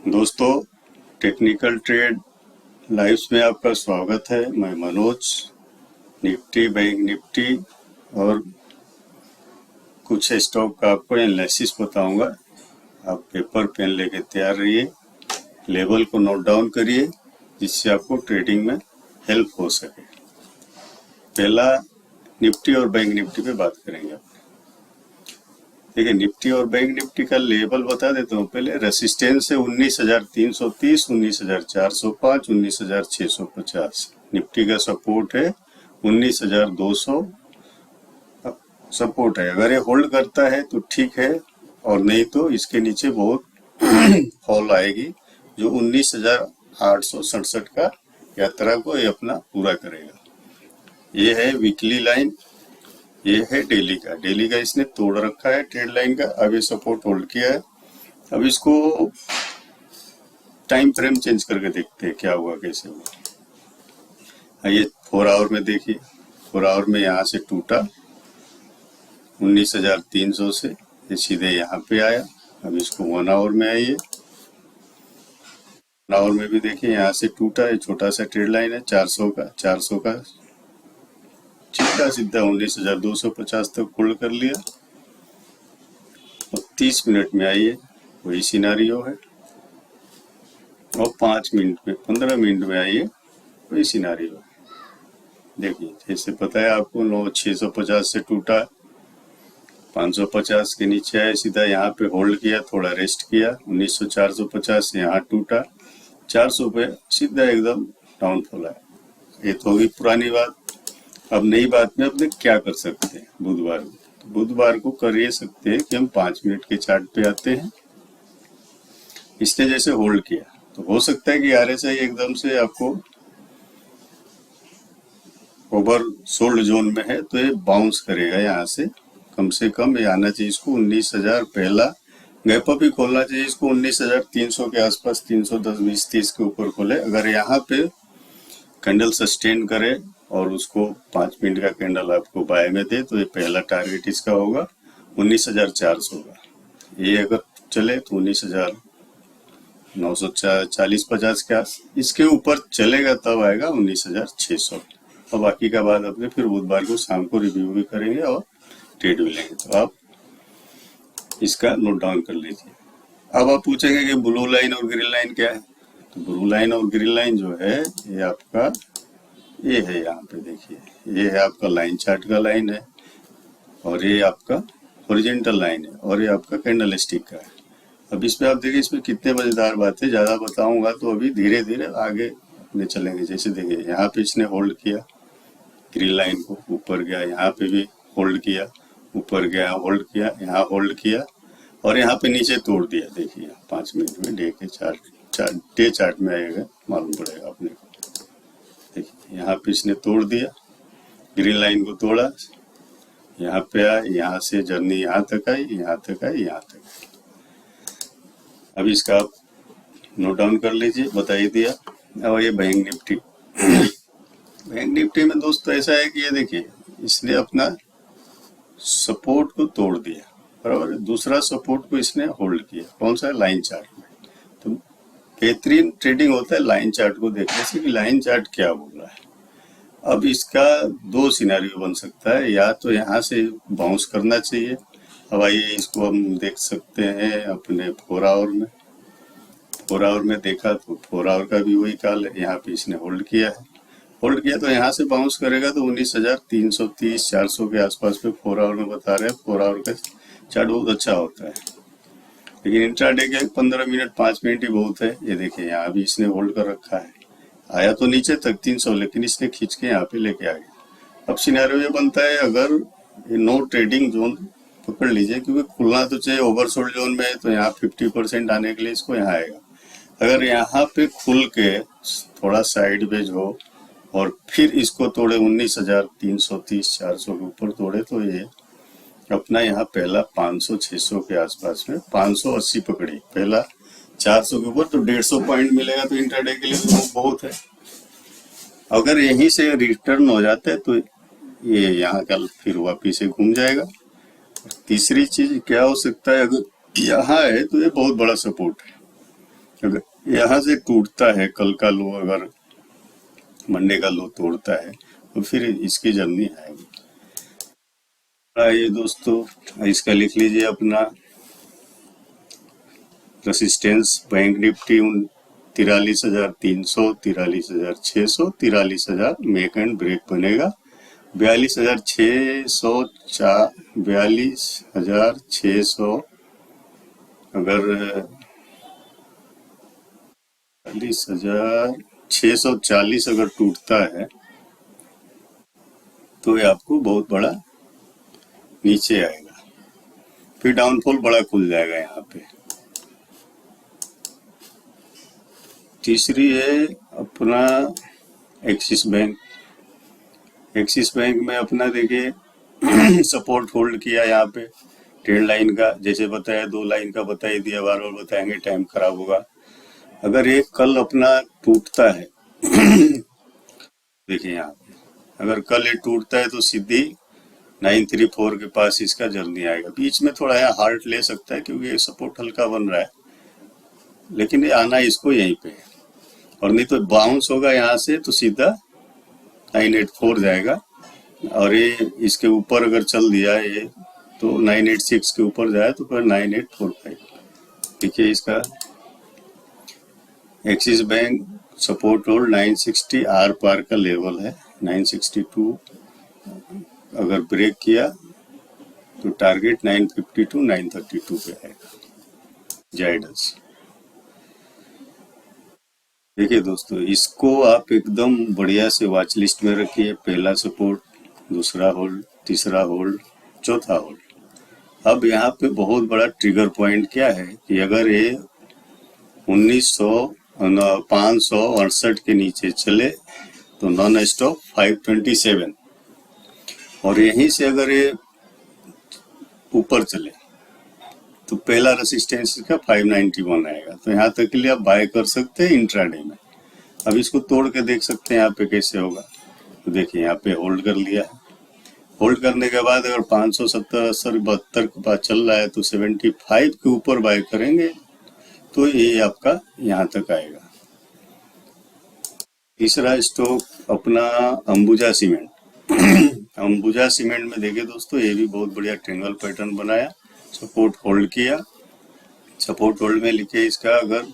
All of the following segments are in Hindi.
दोस्तों, टेक्निकल ट्रेड लाइव्स में आपका स्वागत है। मैं मनोज। निफ्टी, बैंक निफ्टी और कुछ स्टॉक का आपको एनालिसिस बताऊंगा। आप पेपर पेन लेके तैयार रहिए, लेवल को नोट डाउन करिए जिससे आपको ट्रेडिंग में हेल्प हो सके। पहला निफ्टी और बैंक निफ्टी पे बात करेंगे। देखिए, निफ्टी और बैंक निफ्टी का लेवल बता देता हूँ। पहले रेसिस्टेंस है 19,330, 19,405, 19,650। निफ्टी का सपोर्ट है 19,200 सपोर्ट है। अगर ये होल्ड करता है तो ठीक है, और नहीं तो इसके नीचे बहुत फॉल आएगी जो 19,867 का यात्रा को ये अपना पूरा करेगा। ये है वीकली लाइन, ये है डेली का इसने तोड़ रखा है ट्रेड लाइन का। अब ये सपोर्ट होल्ड किया है। अब इसको टाइम फ्रेम चेंज करके देखते हैं क्या हुआ, कैसे हुआ। ये 4 आवर में देखिए, 4 आवर में यहाँ से टूटा 19,300 से, ये सीधे यहाँ पे आया। अब इसको 1 आवर में आइए, 1 आवर में भी देखिए यहाँ से टूटा है। छोटा सा ट्रेड लाइन है 400 का सीधा 19,250 तक होल्ड कर लिया। और 30 मिनट में आइए, वही सिनारियो है। और 5 मिनट में, 15 मिनट में आइए, वही सिनारियो है। देखिए, जैसे पता है आपको, 9,650 से टूटा, 550 के नीचे आया, सीधा यहाँ पे होल्ड किया, थोड़ा रेस्ट किया, 19,450 से यहाँ टूटा, 400 पे सीधा एकदम डाउनफॉल आया। ये तो होगी पुरानी बात। अब नई बात में अपने क्या कर सकते हैं। बुधवार को कर ये सकते हैं कि हम 5 मिनट के चार्ट पे आते हैं। इसने जैसे होल्ड किया तो हो सकता है कि आरएसआई एकदम से आपको ओवर सोल्ड जोन में है तो ये बाउंस करेगा। यहाँ से कम ये आना चाहिए इसको 19,000, पहला गैप अप ही खोलना चाहिए इसको 19,300 के आसपास, 310, 20, 30 के ऊपर खोले। अगर यहाँ पे कैंडल सस्टेन करे और उसको 5 मिनट का कैंडल आपको बाय में दे तो ये पहला टारगेट इसका होगा 19,400 का। ये अगर चले तो 19,940-50 के आस, इसके ऊपर चलेगा तब आएगा 19,600। और बाकी का बाद अपने फिर बुधवार को शाम को रिव्यू भी करेंगे और ट्रेड भी लेंगे। तो आप इसका नोट डाउन कर लीजिए। अब आप पूछेंगे कि ब्लू लाइन और ग्रीन लाइन क्या है। तो ब्लू लाइन और ग्रीन लाइन जो है ये आपका, ये है यहाँ पे देखिए, ये है आपका लाइन चार्ट का लाइन है, और ये आपका हॉरिजॉन्टल लाइन है, और ये आपका कैंडल स्टिक का है। अब इसमें आप देखिए, इसमें कितने मजेदार बात है। ज्यादा बताऊंगा तो अभी धीरे धीरे आगे अपने चलेंगे। जैसे देखिए, यहाँ पे इसने होल्ड किया ग्रीन लाइन को, ऊपर गया, यहाँ पे भी होल्ड किया, ऊपर गया, होल्ड किया, यहाँ होल्ड किया, और यहाँ पे नीचे तोड़ दिया। देखिए 5 मिनट में डे चार्ट में आएगा, मालूम पड़ेगा अपने को। देखिए, यहाँ पे इसने तोड़ दिया, ग्रीन लाइन को तोड़ा, यहाँ पे आया, यहाँ से जर्नी यहाँ तक आई, यहाँ तक आई, यहाँ तक आई। अब इसका आप नोट डाउन कर लीजिए, बता ही दिया। और ये बैंक निफ्टी बैंक निफ्टी में दोस्तों ऐसा है कि ये देखिए, इसने अपना सपोर्ट को तोड़ दिया, बराबर। दूसरा सपोर्ट को इसने होल्ड किया, कौन सा, लाइन चार्ट में। तो बेहतरीन ट्रेडिंग होता है लाइन चार्ट को देखने से कि लाइन चार्ट क्या बोल रहा है। अब इसका 2 सिनेरियो बन सकता है, या तो यहाँ से बाउंस करना चाहिए। अब आइए, इसको हम देख सकते हैं अपने 4 आवर में। 4 आवर में देखा तो 4 आवर का भी वही काल है। यहाँ पे इसने होल्ड किया तो यहाँ से बाउंस करेगा तो 19,330, 400 के आसपास पे 4 आवर में बता रहे हैं। 4 आवर का चार्ट बहुत अच्छा होता है, लेकिन इंट्राडे के 15 मिनट, 5 मिनट ही बहुत है। ये देखिए, यहाँ भी इसने होल्ड कर रखा है। आया तो नीचे तक 300, लेकिन इसने खींच के यहाँ पे लेके आ गया। अब सिनेरियो ये बनता है, अगर ये नो ट्रेडिंग जोन पकड़ लीजिए, क्योंकि खुलना तो चाहिए, ओवरसोल्ड जोन में है तो यहाँ 50% आने के लिए इसको यहाँ आएगा। अगर यहाँ पे खुल के थोड़ा साइड वेज हो और फिर इसको तोड़े 19,330, 400 के ऊपर तोड़े तो ये अपना यहाँ पहला 500, 600 के आसपास में 580 पकड़ी, पहला 400 के ऊपर तो 150 पॉइंट मिलेगा। तो इंट्राडे के लिए तो बहुत है। अगर यहीं से रिटर्न हो जाता है तो ये यहाँ का फिर वापिस से घूम जाएगा। तीसरी चीज क्या हो सकता है, अगर यहाँ है तो ये बहुत बड़ा सपोर्ट है। अगर यहाँ से टूटता है कल का लो, अगर मंडे का लो तोड़ता है तो फिर इसकी जर्नी आएगी। आइए दोस्तों, इसका लिख लीजिए अपना resistance. Bank Nifty 43,300, 43,600, 43,000 make and break बनेगा। 42,600, 42,600 अगर 42,640 अगर टूटता है तो ये आपको बहुत बड़ा नीचे आएगा, फिर डाउनफॉल बड़ा खुल जाएगा यहाँ पे। तीसरी है अपना एक्सिस बैंक। एक्सिस बैंक में अपना देखिए सपोर्ट होल्ड किया यहाँ पे ट्रेड लाइन का, जैसे बताया 2 लाइन का बता ही दिया, बार बार बताएंगे टाइम खराब होगा। अगर एक कल अपना टूटता है देखिए यहाँ पे, अगर कल ये टूटता है तो सीधी 934 के पास इसका जर्नी आएगा। बीच में थोड़ा यहाँ हार्ट ले सकता है क्योंकि ये सपोर्ट हल्का बन रहा है, लेकिन ये आना इसको यहीं पे है, और नहीं तो बाउंस होगा यहाँ से तो सीधा 984 जाएगा, और ये इसके ऊपर अगर चल दिया ये तो 986 के ऊपर जाए तो फिर 9845। देखिए इसका एक्सिस बैंक सपोर्ट होल्ड 960 आर पार का लेवल है, 962 अगर ब्रेक किया तो टारगेट 952 932 पे आएगा जाइडस। देखिए दोस्तों, इसको आप एकदम बढ़िया से वॉच लिस्ट में रखिए। पहला सपोर्ट, दूसरा होल्ड, तीसरा होल्ड, चौथा होल्ड। अब यहाँ पे बहुत बड़ा ट्रिगर पॉइंट क्या है कि अगर ये 568 के नीचे चले तो नॉन स्टॉप 527, और यहीं से अगर ये ऊपर चले तो पहला रेसिस्टेंस का 591 आएगा। तो यहाँ तक के लिए आप बाय कर सकते हैं इंट्राडे में। अब इसको तोड़ के देख सकते हैं यहाँ पे कैसे होगा। तो देखिए यहाँ पे होल्ड कर लिया है। होल्ड करने के बाद अगर 570, 80, 72 के पास चल रहा है तो 75 के ऊपर बाय करेंगे तो ये आपका यहाँ तक आएगा। तीसरा स्टॉक अपना अंबुजा सीमेंट। अंबुजा सीमेंट में देखिए दोस्तों, ये भी बहुत बढ़िया ट्रायंगल पैटर्न बनाया, सपोर्ट होल्ड किया। सपोर्ट होल्ड में लिखे इसका अगर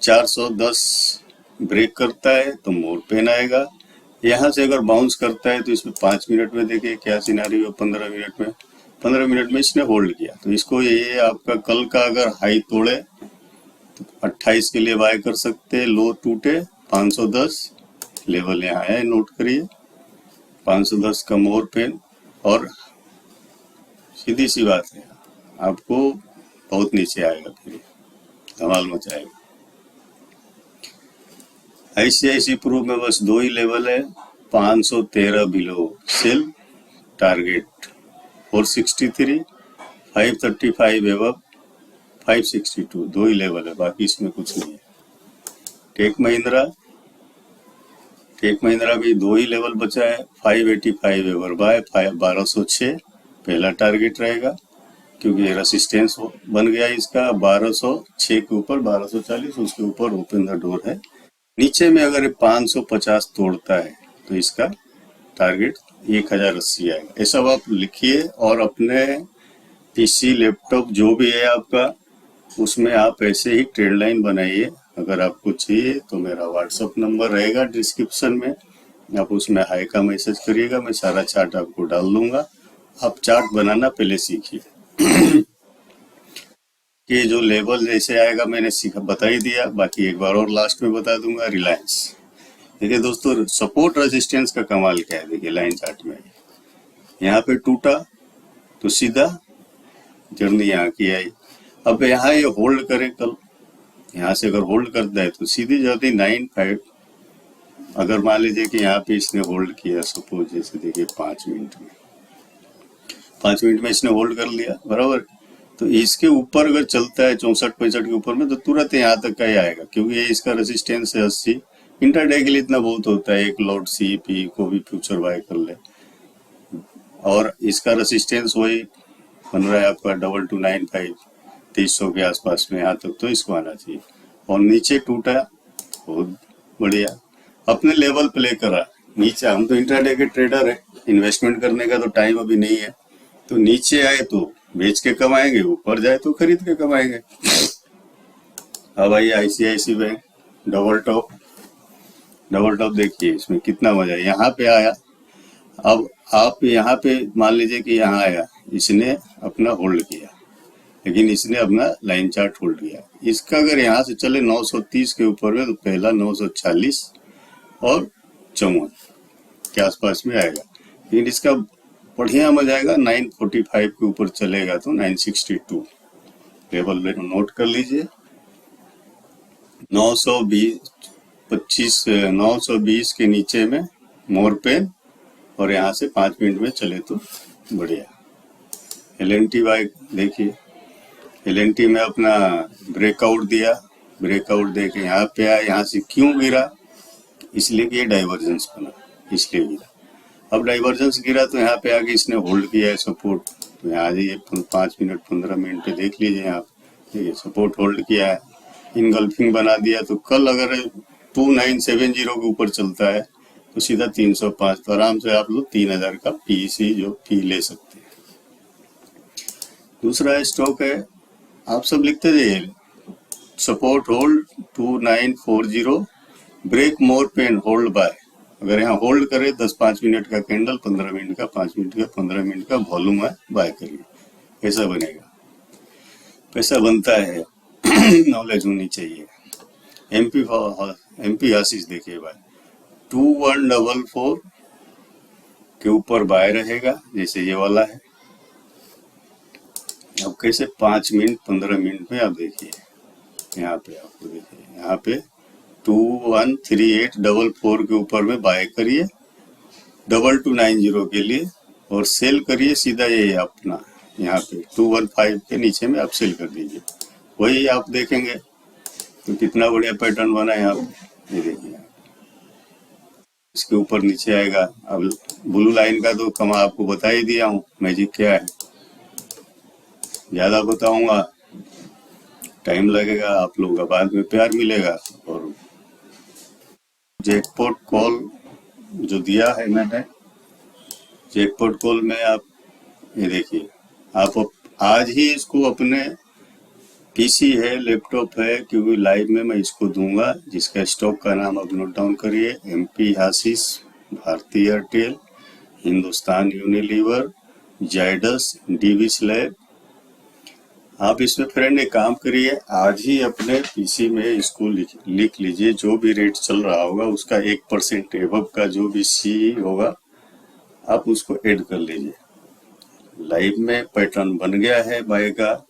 410 ब्रेक करता है तो मोर पेन आएगा। यहाँ से अगर बाउंस करता है तो इसमें 5 मिनट में देखिए क्या सिनारियो, 15 मिनट में इसने होल्ड किया। तो इसको ये आपका कल का अगर हाई तोड़े तो 28 के लिए बाय कर सकते हैं। लो टूटे 510 लेवल यहाँ है, नोट करिए 510 का मोर पेन, और सीधी सी बात है आपको बहुत नीचे आएगा, फिर धमाल मचाएगा। ICICI प्रो में बस 2 ही लेवल है, 513 बिलो सेल, टारगेट 463, 535 एवं 562, 2 ही लेवल है, बाकी इसमें कुछ नहीं है। टेक महिंद्रा भी 2 ही लेवल बचा है, 585 एवर बाय, 1206 पहला टारगेट रहेगा क्योंकि ये रेसिस्टेंस बन गया इसका। 1206 के ऊपर 1240, उसके ऊपर ओपन द डोर है। नीचे में अगर 550 तोड़ता है तो इसका टारगेट 1080 आएगा। ये सब आप लिखिए और अपने पीसी, लैपटॉप जो भी है आपका, उसमें आप ऐसे ही ट्रेड लाइन बनाइए। अगर आपको चाहिए तो मेरा व्हाट्सएप नंबर रहेगा डिस्क्रिप्शन में, आप उसमें हाई का मैसेज करिएगा, मैं सारा चार्ट आपको डाल दूंगा। आप चार्ट बनाना पहले सीखिए कि जो लेवल जैसे आएगा मैंने सीखा, बता ही दिया, बाकी एक बार और लास्ट में बता दूंगा। रिलायंस देखिए दोस्तों, सपोर्ट रेजिस्टेंस का कमाल क्या है, देखिए लाइन चार्ट में यहाँ पे टूटा तो सीधा जर्नी यहाँ की आई। अब यहाँ ये होल्ड करे, कल यहाँ से अगर होल्ड करता है तो सीधी जर्नी 95। अगर मान लीजिए कि यहाँ पे इसने होल्ड किया, सपोज जैसे देखिए 5 मिनट में इसने होल्ड कर लिया बराबर, तो इसके ऊपर अगर चलता है 64-65 के ऊपर में तो तुरंत यहाँ तक का ही आएगा, क्योंकि ये इसका रेजिस्टेंस है 80। इंटरडे के लिए इतना बहुत होता है, एक लॉट CP को भी फ्यूचर बाय कर ले, और इसका रेजिस्टेंस वही बन रहा है आपका 2295, 2300 के आसपास में, यहाँ तक तो इसको आना चाहिए। और नीचे टूटा, बहुत बढ़िया, अपने लेवल पे लेकर आ। नीचे हम तो इंट्राडे के ट्रेडर है, इन्वेस्टमेंट करने का तो टाइम अभी नहीं है, तो नीचे आए तो बेच के कमाएंगे, ऊपर जाए तो खरीद के कमाएंगे। अब आइए ICICI bank, double top. Double top देखिए इसमें कितना मजा है, यहाँ पे आया। अब आप यहाँ पे मान लीजिए कि यहाँ आया, इसने अपना होल्ड किया, लेकिन इसने अपना लाइन चार्ट होल्ड किया। इसका अगर यहाँ से चले 930 के ऊपर में, तो पहला 940 और 54 के आसपास में आएगा। लेकिन इसका बढ़िया मजा आएगा, 945 के ऊपर चलेगा तो 962 लेवल में नोट कर लीजिए। 920 के नीचे में मोर पेन, और यहाँ से 5 मिनट में चले तो बढ़िया। LNT बाइक देखिए, LNT में अपना ब्रेकआउट दिया, ब्रेकआउट दे के यहाँ पे आया। यहाँ से क्यों गिरा? इसलिए कि ये डाइवर्जेंस बना, इसलिए गिरा। अब डाइवर्जेंस गिरा तो यहाँ पे आके इसने होल्ड किया है सपोर्ट, तो यहाँ आ जाइए 5 मिनट 15 मिनट पे देख लीजिए आप, देखिए सपोर्ट होल्ड किया है, इनगल्फिंग बना दिया। तो कल अगर 2970 के ऊपर चलता है तो सीधा 305, तो आराम से आप लोग 3000 का पीसी जो पी ले सकते हैं। दूसरा स्टॉक है, आप सब लिखते जाइए, support hold 2940, break more pen hold buy. अगर यहाँ होल्ड करे 10-5 मिनट का कैंडल, 15 मिनट का, 5 मिनट का, 15 मिनट का वॉल्यूम है, बाय करिए, ऐसा बनेगा। पैसा बनता है नॉलेज होनी चाहिए। एमपी आशीष देखिए भाई, 2144 के ऊपर बाय रहेगा, जैसे ये वाला है। अब कैसे 5 मिनट 15 मिनट में आप देखिए, यहाँ पे आपको देखिए, यहाँ पे 213844 के ऊपर में बाय करिए 2290 के लिए, और सेल करिए सीधा ये अपना यहाँ पे 215 के नीचे में आप सेल कर दीजिए। वही आप देखेंगे तो कितना बढ़िया पैटर्न बना है यहाँ पे, ये देखिए इसके ऊपर नीचे आएगा। अब ब्लू लाइन का तो कमा आपको बता ही दिया हूँ, मैजिक क्या है, ज्यादा बताऊंगा टाइम लगेगा, आप लोगों का बाद में प्यार मिलेगा। और जैकपॉट कॉल जो दिया है मैंने, जैकपॉट कॉल में आप ये देखिए, आप आज ही इसको अपने पीसी है, लैपटॉप है, क्योंकि लाइव में मैं इसको दूंगा, जिसका स्टॉक का नाम आप नोट डाउन करिए, MP Ashish, Bharti Airtel, Hindustan Unilever, Zydus, DV slab. आप इसमें फ्रेंड एक काम करिए, आज ही अपने पीसी में इसको लिख लीजिए, जो भी रेट चल रहा होगा उसका 1% एबव का जो भी सी होगा आप उसको ऐड कर लीजिए। लाइव में पैटर्न बन गया है बाय का,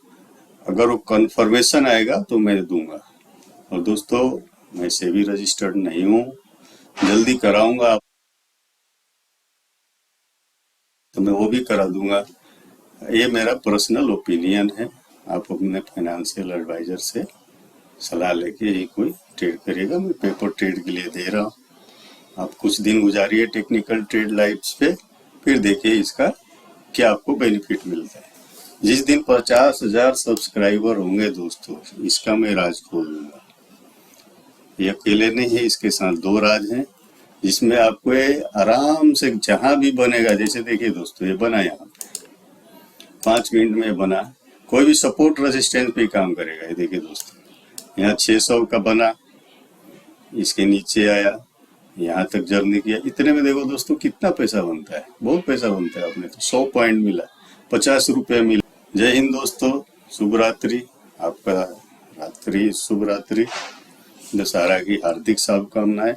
अगर वो कंफर्मेशन आएगा तो मैं दूंगा। और दोस्तों, मैं सेबी रजिस्टर्ड नहीं हूँ, जल्दी कराऊंगा तो मैं वो भी करा दूंगा। ये मेरा पर्सनल ओपिनियन है, आप अपने फाइनेंशियल एडवाइजर से सलाह लेके ही कोई ट्रेड करेगा। मैं पेपर ट्रेड के लिए दे रहा हूँ, आप कुछ दिन गुजारिए टेक्निकल ट्रेड लाइव्स पे, फिर देखिए इसका क्या आपको बेनिफिट मिलता है। जिस दिन 50,000 सब्सक्राइबर होंगे दोस्तों, इसका मैं राज खोल दूंगा। ये अकेले नहीं है, इसके साथ 2 राज हैं, जिसमें आपको आराम से जहां भी बनेगा, जैसे देखिए दोस्तों ये बना यहाँ पे 5 मिनट में बना, कोई भी सपोर्ट रेजिस्टेंस पे काम करेगा। ये देखिए दोस्तों, यहाँ 600 का बना, इसके नीचे आया, यहाँ तक जर्नी किया, इतने में देखो दोस्तों कितना पैसा बनता है, बहुत पैसा बनता है। आपने तो 100 पॉइंट मिला, 50 रुपये मिला। जय हिंद दोस्तों, शुभ रात्रि, आपका रात्रि शुभ रात्रि, दशहरा की हार्दिक शुभकामनाएं।